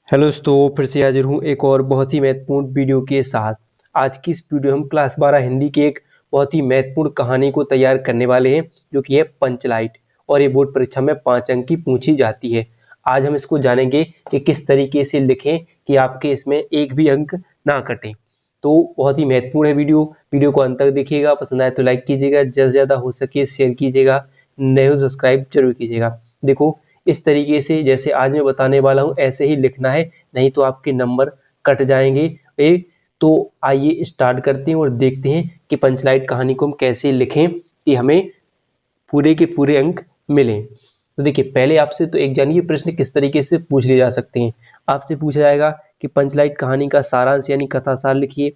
Hello दोस्तों, फिर से हाजिर हूँ एक और बहुत ही महत्वपूर्ण वीडियो के साथ। आज की इस वीडियो हम क्लास 12 हिंदी की एक बहुत ही महत्वपूर्ण कहानी को तैयार करने वाले हैं, जो कि है पंचलाइट। और ये बोर्ड परीक्षा में 5 अंक की पूछी जाती है। आज हम इसको जानेंगे कि किस तरीके से लिखें कि आपके इसमें एक भी अंक ना कटे। तो बहुत ही महत्वपूर्ण है वीडियो को अंत तक देखिएगा। पसंद आए तो लाइक कीजिएगा, ज़्यादा से ज़्यादा हो सके शेयर कीजिएगा, नए हो सब्सक्राइब जरूर कीजिएगा। देखो, इस तरीके से जैसे आज मैं बताने वाला हूँ ऐसे ही लिखना है, नहीं तो आपके नंबर कट जाएंगे। तो आइए स्टार्ट करते हैं और देखते हैं कि पंचलाइट कहानी को हम कैसे लिखें कि हमें पूरे के पूरे अंक मिलें। तो देखिए, पहले आपसे तो एक जानिए प्रश्न किस तरीके से पूछ लिए जा सकते हैं। आपसे पूछा जाएगा कि पंचलाइट कहानी का सारांश यानी कथा सार लिखिए,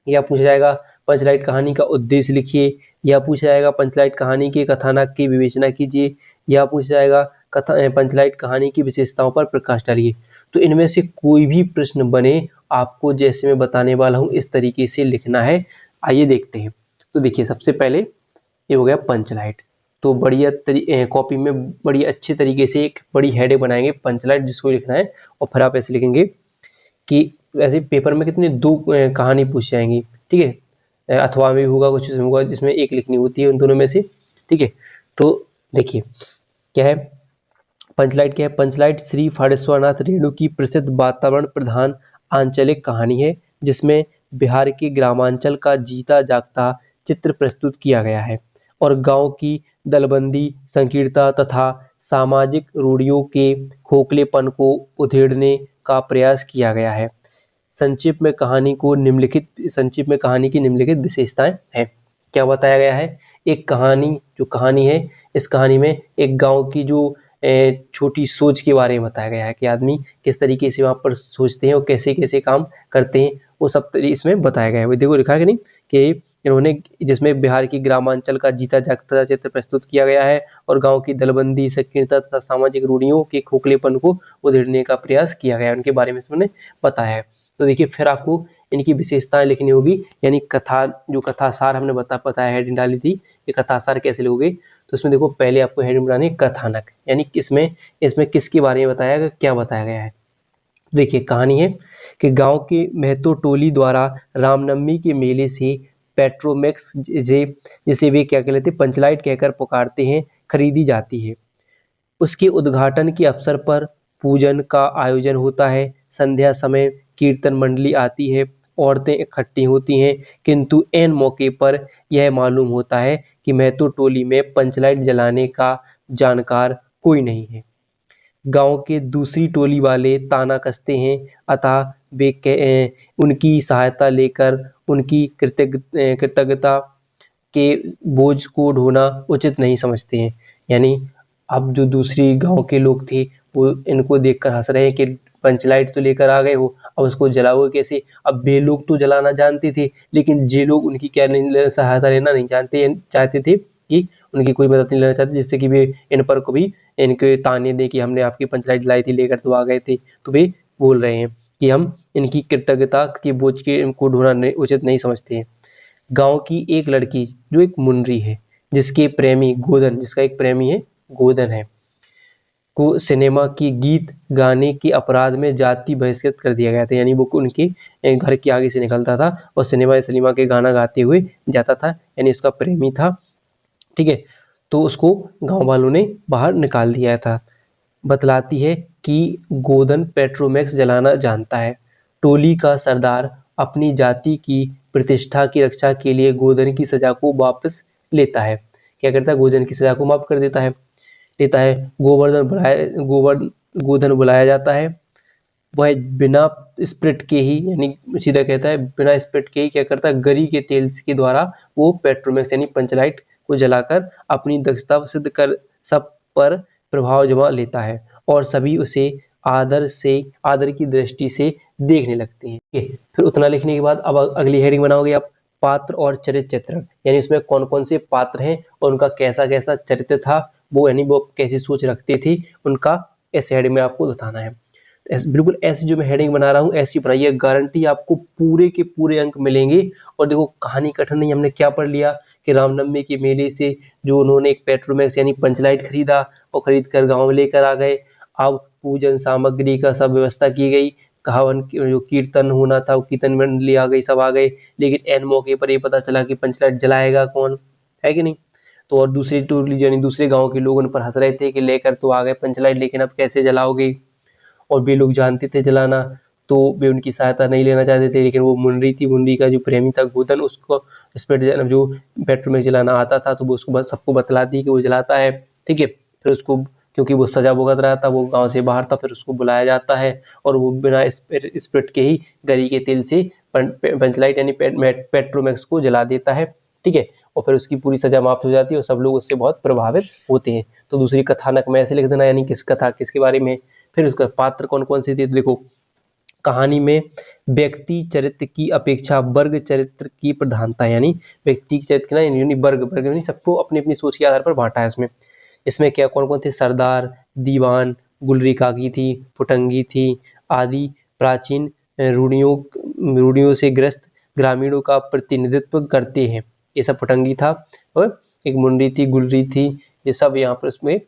या पूछा जाएगा पंचलाइट कहानी का उद्देश्य लिखिए, या पूछा जाएगा पंचलाइट कहानी के कथानक की विवेचना कीजिए, या पूछा जाएगा पंचलाइट कहानी की विशेषताओं पर प्रकाश डालिए। तो इनमें से कोई भी प्रश्न बने, आपको जैसे मैं बताने वाला हूँ इस तरीके से लिखना है। आइए देखते हैं। तो देखिए, सबसे पहले ये हो गया पंचलाइट। तो बढ़िया कॉपी में बड़ी अच्छे तरीके से एक बड़ी हेडिंग बनाएंगे पंचलाइट, जिसको लिखना है। और फिर आप ऐसे लिखेंगे कि वैसे पेपर में कितनी दो कहानी पूछ जाएंगी, ठीक है। अथवा में होगा, कुछ इसमें होगा जिसमें एक लिखनी होती है उन दोनों में से, ठीक है। तो देखिए क्या है पंचलाइट। क्या है पंचलाइट? श्री फाड़ेश्वरनाथ रेणु की प्रसिद्ध वातावरण प्रधान आंचलिक कहानी है, जिसमें बिहार के ग्रामांचल का जीता जागता चित्र प्रस्तुत किया गया है और गांव की दलबंदी संकीर्णता तथा सामाजिक रूढ़ियों के खोखलेपन को उधेड़ने का प्रयास किया गया है। संक्षिप्त में कहानी की निम्नलिखित विशेषताएं हैं। क्या बताया गया है? एक कहानी है, इस कहानी में एक गांव की जो छोटी सोच के बारे में बताया गया है कि आदमी किस तरीके से वहाँ पर सोचते हैं और कैसे कैसे काम करते हैं, वो सब इसमें बताया गया है। देखो लिखा है कि नहीं कि इन्होंने, जिसमें बिहार की ग्रामांचल का जीता जागता चित्र प्रस्तुत किया गया है और गांव की दलबंदी संकीर्णता तथा सामाजिक रूढ़ियों के खोखलेपन को उधेड़ने का प्रयास किया गया है, उनके बारे में इसमें बताया है। तो देखिए, फिर आपको इनकी विशेषताएं लिखनी होगी, यानी कथा सार हमने बताया, हेडिंग डाली थी कि कथा सार कैसे लिखोगे। तो इसमें देखो, पहले आपको हेडिंग बनानी है कथानक, यानी इसमें किसके बारे में बताया गया, क्या बताया गया है। देखिए, कहानी है कि गांव के महतो टोली द्वारा रामनवमी के मेले से पेट्रोमैक्स, जिसे वे क्या कहते हैं पंचलाइट कहकर पुकारते हैं, खरीदी जाती है। उसके उद्घाटन के अवसर पर पूजन का आयोजन होता है। संध्या समय कीर्तन मंडली आती है, औरतें इकट्ठी होती हैं, किंतु ऐन मौके पर यह मालूम होता है कि महतो टोली में पंचलाइट जलाने का जानकार कोई नहीं है। गांव के दूसरी टोली वाले ताना कसते हैं, अतः उनकी सहायता लेकर उनकी कृतज्ञता के बोझ को ढोना उचित नहीं समझते हैं। यानी अब जो दूसरी गांव के लोग थे, वो इनको देखकर हंस रहे हैं कि पंचलाइट तो लेकर आ गए हो, अब उसको जलाओगे कैसे। अब वे लोग तो जलाना जानते थे, लेकिन जे लोग उनकी सहायता लेना नहीं चाहते थे, कि उनकी कोई मदद नहीं लेना चाहते, जिससे कि वे इन पर कभी इनके ताने दें कि हमने आपकी पंचलाइट लाई थी, लेकर तो आ गए थे। तो वे बोल रहे हैं कि हम इनकी कृतज्ञता के बोझ के इनको ढोना उचित नहीं समझते हैं। गांव की एक लड़की जो एक मुन्नरी है, जिसका एक प्रेमी है गोदन है, को सिनेमा की गीत गाने के अपराध में जाति बहिष्कृत कर दिया गया था। यानी वो उनके घर के आगे से निकलता था और सिनेमा के गाना गाते हुए जाता था, यानी उसका प्रेमी था, ठीक है। तो उसको गांव वालों ने बाहर निकाल दिया था। बतलाती है कि गोदन पेट्रोमैक्स जलाना जानता है। टोली का सरदार अपनी जाति की प्रतिष्ठा की रक्षा के लिए गोदन की सजा को वापस लेता है। क्या करता है? गोदन की सजा को माफ कर लेता है। गोधन बुलाया जाता है। वह बिना स्प्रिट के ही, यानी सीधा कहता है, बिना स्प्रिट के ही क्या करता है, गरी के तेल के द्वारा वो पेट्रोमैक्स यानी पंचलाइट को जलाकर अपनी दक्षता सिद्ध कर सब पर प्रभाव जमा लेता है और सभी उसे आदर की दृष्टि से देखने लगते हैं। फिर उतना लिखने के बाद अब अगली हेडिंग बनाओगे आप, पात्र और चरित्र चित्रण, यानी इसमें कौन कौन से पात्र हैं और उनका कैसा कैसा चरित्र था, वो यानी वो कैसी सोच रखते थे, उनका इस हेडिंग में आपको बताना है। बिल्कुल ऐसी जो मैं हेडिंग बना रहा हूँ ऐसी बनाइए, गारंटी आपको पूरे के पूरे अंक मिलेंगे। और देखो, कहानी कठिन नहीं, हमने क्या पढ़ लिया कि रामनवमी के मेले से जो उन्होंने एक पेट्रोमैक्स यानी पंचलाइट खरीदा और खरीद कर गाँव में लेकर आ गए। अब पूजन सामग्री का सब व्यवस्था की गई। कहावन जो कीर्तन होना था वो कीर्तन मंडली आ गई, सब आ गए। लेकिन एन मौके पर ये पता चला कि पंचलाइट जलाएगा कौन, है कि नहीं। तो और दूसरी टोली यानी दूसरे गांव के लोग उन पर हंस रहे थे कि लेकर तो आ गए पंचलाइट, लेकिन अब कैसे जलाओगे। और वे लोग जानते थे जलाना, तो वे उनकी सहायता नहीं लेना चाहते थे। लेकिन वो मुनरी थी, मुनरी का जो प्रेमी था गोदन, उसको इस पर जो पेट्रोल में जलाना आता था, तो वो उसको सबको बतलाती कि वो जलाता है। ठीक है, फिर उसको क्योंकि वो सजा भुगत रहा था, वो गांव से बाहर था, फिर उसको बुलाया जाता है और वो बिना स्पिरिट के ही गरी के तेल से पंचलाइट यानी पेट्रोमैक्स को जला देता है। ठीक है, और फिर उसकी पूरी सजा माफ हो जाती है और सब लोग उससे बहुत प्रभावित होते हैं। तो दूसरी कथानक में ऐसे लिख देना, यानी किस कथा किसके बारे में। फिर उसका पात्र कौन कौन से थे, देखो कहानी में व्यक्ति चरित्र की अपेक्षा वर्ग चरित्र की प्रधानता, यानी व्यक्ति चरित्र ना यानी वर्ग यानी सबको अपनी अपनी सोच के आधार पर बांटा है इसमें। इसमें क्या कौन कौन थे, सरदार, दीवान, गुलरी काकी थी, फुटंगी थी आदि प्राचीन रूढ़ियों से ग्रस्त ग्रामीणों का प्रतिनिधित्व करते हैं। ये सब फुटंगी था और एक मुंडी थी, गुलरी थी, ये सब यहाँ पर उसमें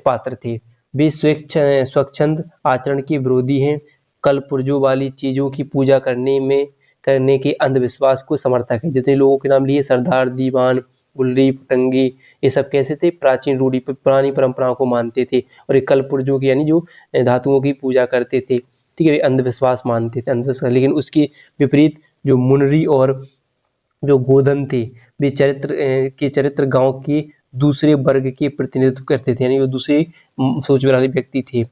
पात्र थे। वे स्वच्छंद आचरण के विरोधी हैं, कल पुर्जों वाली चीजों की पूजा करने के अंधविश्वास को समर्थक है। जितने लोगों के नाम लिए, सरदार, दीवान, गुलरी, फुटंगी, ये सब कैसे थे, प्राचीन रूढ़ी पुरानी परंपराओं को मानते थे। और ये कल पुर्जों की यानी जो धातुओं की पूजा करते थे। ठीक है, अंधविश्वास मानते थे, अंधविश्वास। लेकिन उसके विपरीत जो मुनरी और जो गोधन थे, वे चरित्र गांव के दूसरे वर्ग के प्रतिनिधित्व करते थे, यानी वो दूसरे सोच वाले व्यक्ति थे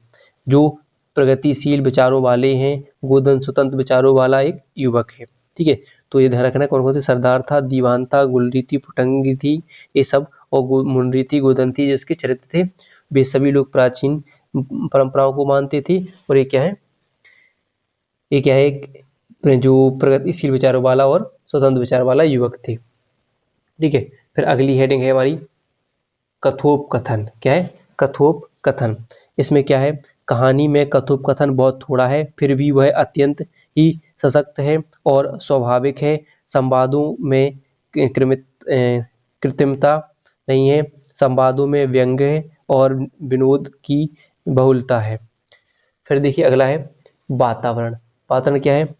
जो प्रगतिशील विचारों वाले हैं। गोधन स्वतंत्र विचारों वाला एक युवक है। ठीक है, तो ये ध्यान रखना कौन कौन से, सरदार था, दीवान था, गुलरी थी, फुटंगी थी, ये सब, और मुनरी थी, गोधन थी, जिसके चरित्र थे। वे सभी लोग प्राचीन परंपराओं को मानते थे। और ये क्या है, ये क्या है, जो प्रगतिशील विचारों वाला और स्वतंत्र विचार वाला युवक थे। ठीक है, फिर अगली हेडिंग है हमारी कथोपकथन। क्या है, कथोपकथन। इसमें क्या है, कहानी में कथोपकथन बहुत थोड़ा है, फिर भी वह अत्यंत ही सशक्त है और स्वाभाविक है। संवादों में कृत्रिमता नहीं है, संवादों में व्यंग्य और विनोद की बहुलता है। फिर देखिए अगला है वातावरण। वातावरण क्या है,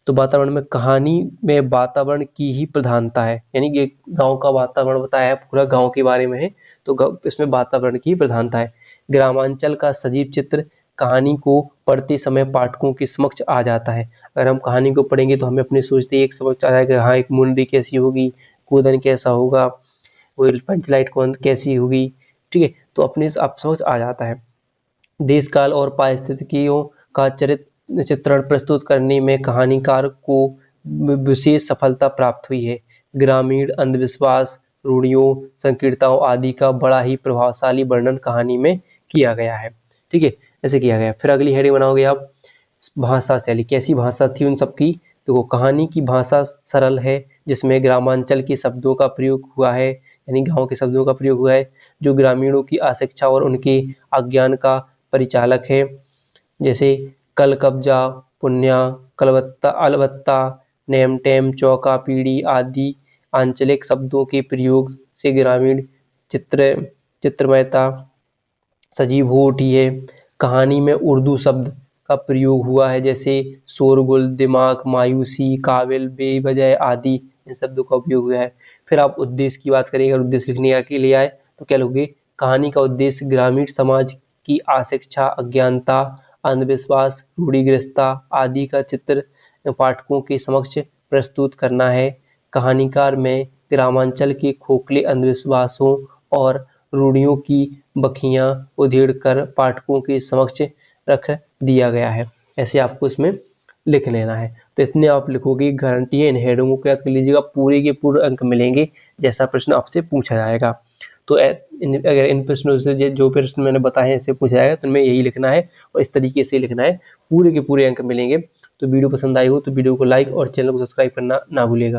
तो वातावरण में कहानी में वातावरण की ही प्रधानता है, यानी कि गांव का वातावरण बताया है, पूरा गांव के बारे में है, तो इसमें वातावरण की प्रधानता है। ग्रामांचल का सजीव चित्र कहानी को पढ़ते समय पाठकों के समक्ष आ जाता है। अगर हम कहानी को पढ़ेंगे तो हमें अपने सोचते एक समझ आ जाएगा, हाँ एक मुंडी कैसी होगी, गोधन कैसा होगा, वो पंचलाइट कौन कैसी होगी। ठीक है, तो अपने आप समझ आ जाता है। देश काल और पारिस्थितिकियों का चित्रण प्रस्तुत करने में कहानीकार को विशेष सफलता प्राप्त हुई है। ग्रामीण अंधविश्वास, रूढ़ियों, संकीर्णताओं आदि का बड़ा ही प्रभावशाली वर्णन कहानी में किया गया है। ठीक है, ऐसे किया गया। फिर अगली हेडिंग बनाओगे आप, भाषा शैली। कैसी भाषा थी उन सबकी, तो कहानी की भाषा सरल है, जिसमें ग्रामांचल के शब्दों का प्रयोग हुआ है, यानी गांव के शब्दों का प्रयोग हुआ है, जो ग्रामीणों की आशिक्षा और उनके अज्ञान का परिचालक है। जैसे कल, कब्जा, पुन्या, कलबत्ता, अलबत्ता, नेम टेम, चौका, पीढ़ी आदि आंचलिक शब्दों के प्रयोग से ग्रामीण चित्रमयता सजीव हो उठी है। कहानी में उर्दू शब्द का प्रयोग हुआ है, जैसे शोरगुल, दिमाग, मायूसी, काबिल, बेवजह आदि इन शब्दों का उपयोग हुआ है। फिर आप उद्देश्य की बात करेंगे, अगर उद्देश्य लिखने के लिए आए तो क्या लोगे, कहानी का उद्देश्य ग्रामीण समाज की आशिक्षा, अज्ञानता, अंधविश्वास, रूढ़िग्रस्तता आदि का चित्र पाठकों के समक्ष प्रस्तुत करना है। कहानीकार में ग्रामांचल के खोखले अंधविश्वासों और रूढ़ियों की बखियां उधेड़कर पाठकों के समक्ष रख दिया गया है। ऐसे आपको इसमें लिख लेना है। तो इतने आप लिखोगे, गारंटी है इन हेडिंगों को याद कर लीजिएगा, पूरे के पूरे अंक मिलेंगे जैसा प्रश्न आपसे पूछा जाएगा। तो अगर इन प्रश्नों से जो प्रश्न मैंने बताए हैं इसे पूछा जाएगा तो इनमें यही लिखना है और इस तरीके से लिखना है, पूरे के पूरे अंक मिलेंगे। तो वीडियो पसंद आई हो तो वीडियो को लाइक और चैनल को सब्सक्राइब करना ना भूलिएगा।